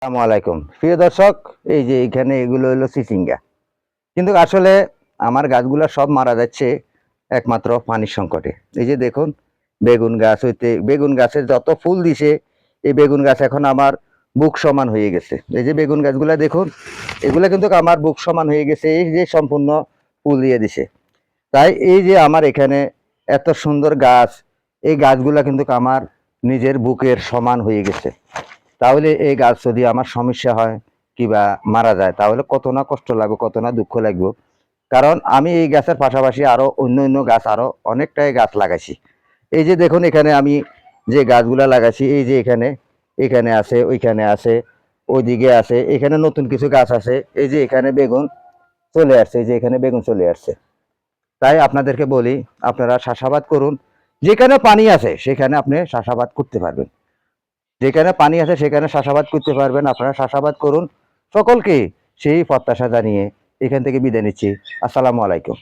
আসসালামু আলাইকুম প্রিয় দর্শক। এই যে এখানে এগুলো হলো চিচিঙ্গা, কিন্তু আসলে আমার গাছগুলো সব মারা যাচ্ছে একমাত্র পানির সংকটে। এই যে দেখুন, বেগুন গাছ হইতে বেগুন গাছে যত ফুল দিছে, এই বেগুন গাছ এখন আমার বুক সমান হয়ে গেছে। এই যে বেগুন গাছগুলা দেখুন, এগুলা কিন্তু আমার বুক সমান হয়ে গেছে, এই যে সম্পূর্ণ ফুল দিয়ে দিছে। তাই এই যে আমার এখানে এত সুন্দর গাছ, এই গাছগুলা কিন্তু আমার নিজের বুকের সমান হয়ে গেছে। তাহলে এই গাছ যদি আমার সমস্যা হয় কিবা মারা যায়, তাহলে কত না কষ্ট লাগবে, কত না দুঃখ লাগবে। কারণ আমি এই গাছের পাশাপাশি আরো অন্য অন্য গাছ আরো অনেকটাই গাছ লাগাইছি। এই যে দেখুন, এখানে আমি যে গাছগুলা লাগাইছি, এই যে এখানে এখানে আছে, ওইখানে আছে, ওইদিকে আছে, এখানে নতুন কিছু গাছ আছে। এই যে এখানে বেগুন চলে আসছে, এই যে এখানে বেগুন চলে আসছে। তাই আপনাদেরকে বলি, আপনারা চাষাবাদ করুন। যেখানে পানি আছে সেখানে আপনি চাষাবাদ করতে পারবেন, যেখানে পানি আছে সেখানে চাষাবাদ করতে পারবেন। আপনারা চাষাবাদ করুন। সকলকে সেই প্রত্যাশা জানিয়ে এখান থেকে বিদায় নিচ্ছি। আসসালামু আলাইকুম।